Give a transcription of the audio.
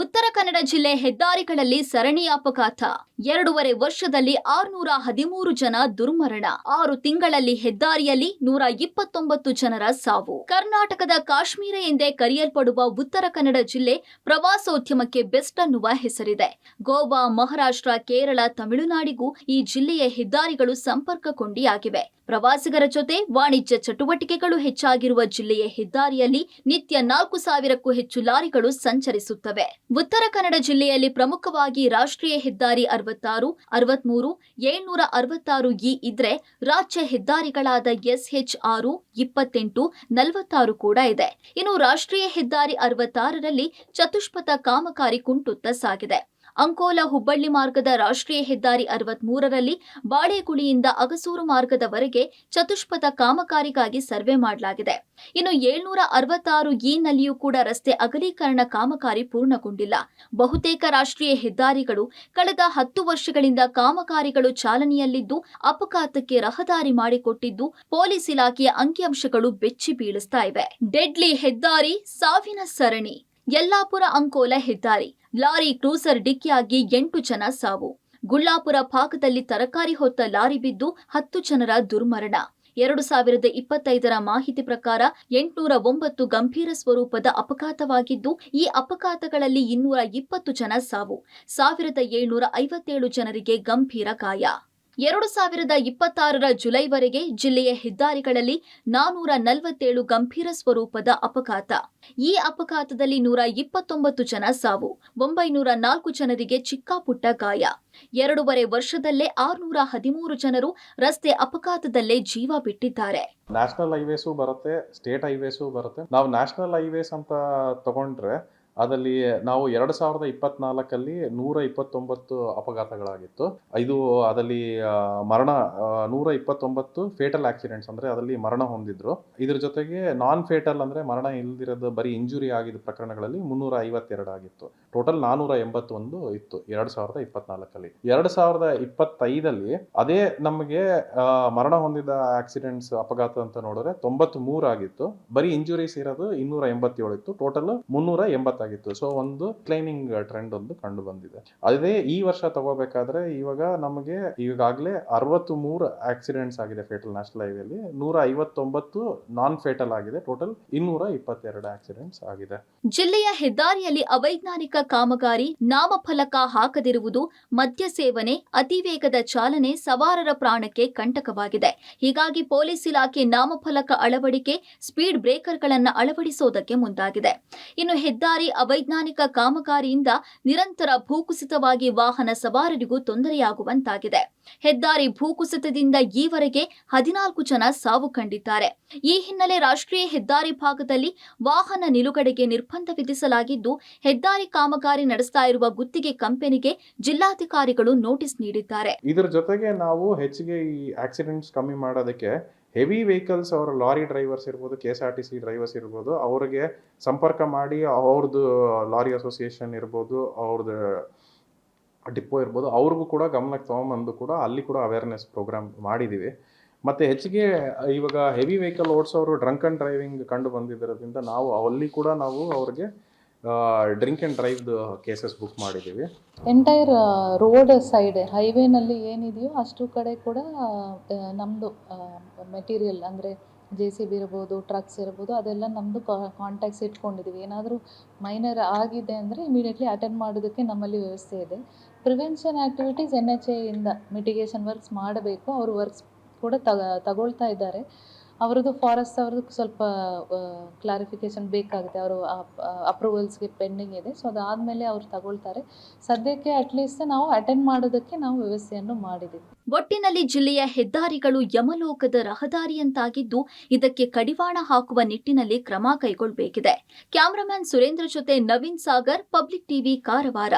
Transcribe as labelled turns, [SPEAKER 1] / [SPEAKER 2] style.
[SPEAKER 1] ಉತ್ತರ ಕನ್ನಡ ಜಿಲ್ಲೆ ಹೆದ್ದಾರಿಗಳಲ್ಲಿ ಸರಣಿ ಅಪಘಾತ 2.5 ವರ್ಷದಲ್ಲಿ 613 ಜನ ದುರ್ಮರಣ 6 ತಿಂಗಳಲ್ಲಿ ಹೆದ್ದಾರಿಯಲ್ಲಿ 129 ಜನರ ಸಾವು. ಕರ್ನಾಟಕದ ಕಾಶ್ಮೀರ ಎಂದೇ ಕರೆಯಲ್ಪಡುವ ಉತ್ತರ ಕನ್ನಡ ಜಿಲ್ಲೆ ಪ್ರವಾಸೋದ್ಯಮಕ್ಕೆ ಬೆಸ್ಟ್ ಅನ್ನುವ ಹೆಸರಿದೆ. ಗೋವಾ, ಮಹಾರಾಷ್ಟ್ರ, ಕೇರಳ, ತಮಿಳುನಾಡಿಗೂ ಈ ಜಿಲ್ಲೆಯ ಹೆದ್ದಾರಿಗಳು ಸಂಪರ್ಕ ಕೊಂಡಿಯಾಗಿವೆ. ಪ್ರವಾಸಿಗರ ಜೊತೆ ವಾಣಿಜ್ಯ ಚಟುವಟಿಕೆಗಳು ಹೆಚ್ಚಾಗಿರುವ ಜಿಲ್ಲೆಯ ಹೆದ್ದಾರಿಯಲ್ಲಿ ನಿತ್ಯ 4,000ಕ್ಕೂ ಹೆಚ್ಚು ಲಾರಿಗಳು ಸಂಚರಿಸುತ್ತವೆ. ಉತ್ತರ ಕನ್ನಡ ಜಿಲ್ಲೆಯಲ್ಲಿ ಪ್ರಮುಖವಾಗಿ ರಾಷ್ಟ್ರೀಯ ಹೆದ್ದಾರಿ 66, 63, 766 ಇದ್ರೆ ರಾಜ್ಯ ಹೆದ್ದಾರಿಗಳಾದ SH 6, 28, 46 ಕೂಡ ಇದೆ. ಇನ್ನು ರಾಷ್ಟ್ರೀಯ ಹೆದ್ದಾರಿ 66ರಲ್ಲಿ ಚತುಷ್ಪಥ ಕಾಮಗಾರಿ ಕುಂಟುತ್ತಾ ಸಾಗಿದೆ. ಅಂಕೋಲ ಹುಬ್ಬಳ್ಳಿ ಮಾರ್ಗದ ರಾಷ್ಟ್ರೀಯ ಹೆದ್ದಾರಿ 63ರಲ್ಲಿ ಬಾಳೆಗುಳಿಯಿಂದ ಅಗಸೂರು ಮಾರ್ಗದವರೆಗೆ ಚತುಷ್ಪಥ ಕಾಮಗಾರಿಗಾಗಿ ಸರ್ವೆ ಮಾಡಲಾಗಿದೆ. ಇನ್ನು 766 ನಲ್ಲಿಯೂ ಕೂಡ ರಸ್ತೆ ಅಗಲೀಕರಣ ಕಾಮಗಾರಿ ಪೂರ್ಣಗೊಂಡಿಲ್ಲ. ಬಹುತೇಕ ರಾಷ್ಟ್ರೀಯ ಹೆದ್ದಾರಿಗಳು ಕಳೆದ 10 ವರ್ಷಗಳಿಂದ ಕಾಮಗಾರಿಗಳು ಚಾಲನೆಯಲ್ಲಿದ್ದು ಅಪಘಾತಕ್ಕೆ ರಹದಾರಿ ಮಾಡಿಕೊಟ್ಟಿದ್ದು ಪೊಲೀಸ್ ಇಲಾಖೆಯ ಅಂಕಿಅಂಶಗಳು ಬೆಚ್ಚಿ ಬೀಳಿಸ್ತಾ ಇವೆ. ಡೆಡ್ಲಿ ಹೆದ್ದಾರಿ ಸಾವಿನ ಸರಣಿ. ಯಲ್ಲಾಪುರ ಅಂಕೋಲ ಹೆದ್ದಾರಿ ಲಾರಿ ಕ್ರೂಸರ್ ಡಿಕ್ಕಿಯಾಗಿ 8 ಜನ ಸಾವು. ಗುಳ್ಳಾಪುರ ಭಾಗದಲ್ಲಿ ತರಕಾರಿ ಹೊತ್ತ ಲಾರಿ ಬಿದ್ದು 10 ಜನರ ದುರ್ಮರಣ. 2025ರ ಮಾಹಿತಿ ಪ್ರಕಾರ 809 ಗಂಭೀರ ಸ್ವರೂಪದ ಅಪಘಾತವಾಗಿದ್ದು ಈ ಅಪಘಾತಗಳಲ್ಲಿ 220 ಜನ ಸಾವು, 1757 ಜನರಿಗೆ ಗಂಭೀರ ಗಾಯ. 2026ರ ಜುಲೈವರೆಗೆ ಜಿಲ್ಲೆಯ ಹೆದ್ದಾರಿಗಳಲ್ಲಿ 447 ಗಂಭೀರ ಸ್ವರೂಪದ ಅಪಘಾತ. ಈ ಅಪಘಾತದಲ್ಲಿ 129 ಜನ ಸಾವು, 904 ಜನರಿಗೆ ಚಿಕ್ಕಾಪುಟ್ಟ ಗಾಯ. 2.5 ವರ್ಷದಲ್ಲೇ 613 ಜನರು ರಸ್ತೆ ಅಪಘಾತದಲ್ಲೇ ಜೀವ ಬಿಟ್ಟಿದ್ದಾರೆ.
[SPEAKER 2] ನ್ಯಾಷನಲ್ ಹೈವೇಸು ಬರುತ್ತೆ, ಸ್ಟೇಟ್ ಹೈವೇಸು ಬರುತ್ತೆ. ನಾವು ನ್ಯಾಷನಲ್ ಹೈವೇಸ್ ಅಂತ ತಗೊಂಡ್ರೆ ಅದರಲ್ಲಿ ನಾವು 2024ಅಲ್ಲಿ 129 ಅಪಘಾತಗಳಾಗಿತ್ತು. ಇದು ಅದರಲ್ಲಿ ಮರಣ 129 ಫೇಟಲ್ ಆಕ್ಸಿಡೆಂಟ್ಸ್, ಅಂದ್ರೆ ಅದರಲ್ಲಿ ಮರಣ ಹೊಂದಿದ್ರು. ಇದ್ರ ಜೊತೆಗೆ ನಾನ್ ಫೇಟಲ್ ಅಂದ್ರೆ ಮರಣ ಇಲ್ದಿರೋದು ಬರೀ ಇಂಜುರಿ ಆಗಿದ್ದ ಪ್ರಕರಣಗಳಲ್ಲಿ 352 ಆಗಿತ್ತು. ಟೋಟಲ್ 481 ಇತ್ತು 2024ಅಲ್ಲಿ. 2025ಅಲ್ಲಿ ಅದೇ ನಮಗೆ ಮರಣ ಹೊಂದಿದ ಆಕ್ಸಿಡೆಂಟ್ಸ್ ಅಪಘಾತ ಅಂತ ನೋಡಿದ್ರೆ 93 ಆಗಿತ್ತು. ಬರೀ ಇಂಜುರೀಸ್ ಇರೋದು 287 ಇತ್ತು. ಟೋಟಲ್ 380 ಆಗಿತ್ತು. ಸೊ ಒಂದು ಕ್ಲೈನಿಂಗ್ ಟ್ರೆಂಡ್ ಒಂದು ಕಂಡು ಬಂದಿದೆ. ಅದೇ ಈ ವರ್ಷ ತಗೋಬೇಕಾದ್ರೆ ಇವಾಗ ನಮಗೆ ಈಗಾಗಲೇ 63 ಆಕ್ಸಿಡೆಂಟ್ಸ್ ಆಗಿದೆ ಫೇಟಲ್ ನ್ಯಾಷನಲ್ ಹೈವೇಲಿ, 159 ನಾನ್ ಫೇಟಲ್ ಆಗಿದೆ. ಟೋಟಲ್ 222 ಆಕ್ಸಿಡೆಂಟ್ಸ್ ಆಗಿದೆ.
[SPEAKER 1] ಜಿಲ್ಲೆಯ ಹೆದ್ದಾರಿಯಲ್ಲಿ ಅವೈಜ್ಞಾನಿಕ ಕಾಮಗಾರಿ, ನಾಮಫಲಕ ಹಾಕದಿರುವುದು, ಮದ್ಯ ಸೇವನೆ, ಅತಿವೇಗದ ಚಾಲನೆ ಸವಾರರ ಪ್ರಾಣಕ್ಕೆ ಕಂಟಕವಾಗಿದೆ. ಹೀಗಾಗಿ ಪೊಲೀಸ್ ಇಲಾಖೆ ನಾಮಫಲಕ ಅಳವಡಿಕೆ, ಸ್ಪೀಡ್ ಬ್ರೇಕರ್ಗಳನ್ನು ಅಳವಡಿಸುವುದಕ್ಕೆ ಮುಂದಾಗಿದೆ. ಇನ್ನು ಹೆದ್ದಾರಿ ಅವೈಜ್ಞಾನಿಕ ಕಾಮಗಾರಿಯಿಂದ ನಿರಂತರ ಭೂಕುಸಿತವಾಗಿ ವಾಹನ ಸವಾರರಿಗೂ ತೊಂದರೆಯಾಗುವಂತಾಗಿದೆ. ಹೆದ್ದಾರಿ ಭೂಕುಸಿತದಿಂದ ಈವರೆಗೆ 14 ಜನ ಸಾವು ಕಂಡಿದ್ದಾರೆ. ಈ ಹಿನ್ನೆಲೆ ರಾಷ್ಟ್ರೀಯ ಹೆದ್ದಾರಿ ಭಾಗದಲ್ಲಿ ವಾಹನ ನಿಲುಗಡೆಗೆ ನಿರ್ಬಂಧ ವಿಧಿಸಲಾಗಿದ್ದು, ಹೆದ್ದಾರಿ ಕಾಮಗಾರಿ ನಡೆಸ್ತಾ ಇರುವ ಗುತ್ತಿಗೆ ಕಂಪನಿಗೆ ಜಿಲ್ಲಾಧಿಕಾರಿಗಳು ನೋಟಿಸ್ ನೀಡಿದ್ದಾರೆ.
[SPEAKER 2] ಇದರ ಜೊತೆಗೆ ನಾವು ಹೆಚ್ಚಿಗೆ ಈ ಆಕ್ಸಿಡೆಂಟ್ಸ್ ಕಮ್ಮಿ ಮಾಡೋದಕ್ಕೆ ಹೆವಿ ವೆಹಿಕಲ್ಸ್ ಅವರ ಲಾರಿ ಡ್ರೈವರ್ಸ್ ಇರ್ಬೋದು, KSRTC ಡ್ರೈವರ್ಸ್ ಇರ್ಬೋದು, ಅವ್ರಿಗೆ ಸಂಪರ್ಕ ಮಾಡಿ ಅವ್ರದ್ದು ಲಾರಿ ಅಸೋಸಿಯೇಷನ್ ಇರ್ಬೋದು, ಅವ್ರದ್ದು ಡಿಪೋ ಇರ್ಬೋದು, ಅವ್ರಿಗೂ ಕೂಡ ಗಮನಕ್ಕೆ ತೊಗೊಂಬಂದು ಕೂಡ ಅಲ್ಲಿ ಕೂಡ ಅವೇರ್ನೆಸ್ ಪ್ರೋಗ್ರಾಮ್ ಮಾಡಿದ್ದೀವಿ. ಮತ್ತು ಹೆಚ್ಚಿಗೆ ಇವಾಗ ಹೆವಿ ವೆಹಿಕಲ್ ಓಡಿಸೋರು ಡ್ರಂಕ್ ಆ್ಯಂಡ್ ಡ್ರೈವಿಂಗ್ ಕಂಡು ಬಂದಿರೋದ್ರಿಂದ ನಾವು ಅಲ್ಲಿ ಕೂಡ ನಾವು ಅವ್ರಿಗೆ ಡ್ರಿಂಕ್ ಆ್ಯಂಡ್ ಡ್ರೈವ್ದು ಕೇಸಸ್ ಬುಕ್ ಮಾಡಿದ್ದೀವಿ.
[SPEAKER 3] ಎಂಟೈರ್ ರೋಡ್ ಸೈಡ್ ಹೈವೇನಲ್ಲಿ ಏನಿದೆಯೋ ಅಷ್ಟು ಕಡೆ ಕೂಡ ನಮ್ಮದು ಮೆಟೀರಿಯಲ್ ಅಂದರೆ JCB ಇರ್ಬೋದು, ಟ್ರಕ್ಸ್ ಇರ್ಬೋದು, ಅದೆಲ್ಲ ನಮ್ಮದು ಕಾಂಟ್ಯಾಕ್ಟ್ಸ್ ಇಟ್ಕೊಂಡಿದ್ದೀವಿ. ಏನಾದರೂ ಮೈನರ್ ಆಗಿದೆ ಅಂದರೆ ಇಮಿಡಿಯೇಟ್ಲಿ ಅಟೆಂಡ್ ಮಾಡೋದಕ್ಕೆ ನಮ್ಮಲ್ಲಿ ವ್ಯವಸ್ಥೆ ಇದೆ. ಪ್ರಿವೆನ್ಷನ್ ಆ್ಯಕ್ಟಿವಿಟೀಸ್ NHA ಇಂದ ಮಿಟಿಗೇಷನ್ ವರ್ಕ್ಸ್ ಮಾಡಬೇಕು. ಅವರು ವರ್ಕ್ಸ್ ಕೂಡ ತಗೊಳ್ತಾ ಇದ್ದಾರೆ. ಅವ್ರದ್ದು ಫಾರೆಸ್ಟ್ ಅವ್ರದ್ದು ಸ್ವಲ್ಪ ಕ್ಲಾರಿಫಿಕೇಷನ್ ಬೇಕಾಗುತ್ತೆ. ಅವರು ಅಪ್ರೂವಲ್ಸ್ಗೆ ಪೆಂಡಿಂಗ್ ಇದೆ. ಸೊ ಅದಾದಮೇಲೆ ಅವ್ರು ತಗೊಳ್ತಾರೆ. ಸದ್ಯಕ್ಕೆ ಅಟ್ಲೀಸ್ಟ್ ನಾವು ಅಟೆಂಡ್ ಮಾಡೋದಕ್ಕೆ ನಾವು ವ್ಯವಸ್ಥೆಯನ್ನು ಮಾಡಿದ್ದೀವಿ.
[SPEAKER 1] ಒಟ್ಟಿನಲ್ಲಿ ಜಿಲ್ಲೆಯ ಹೆದ್ದಾರಿಗಳು ಯಮಲೋಕದ ರಹದಾರಿಯಂತಾಗಿದ್ದು ಇದಕ್ಕೆ ಕಡಿವಾಣ ಹಾಕುವ ನಿಟ್ಟಿನಲ್ಲಿ ಕ್ರಮ ಕೈಗೊಳ್ಳಬೇಕಿದೆ. ಕ್ಯಾಮರಾಮನ್ ಸುರೇಂದ್ರ ಜೊತೆ ನವೀನ್ ಸಾಗರ್, ಪಬ್ಲಿಕ್ ಟಿವಿ, ಕಾರವಾರ.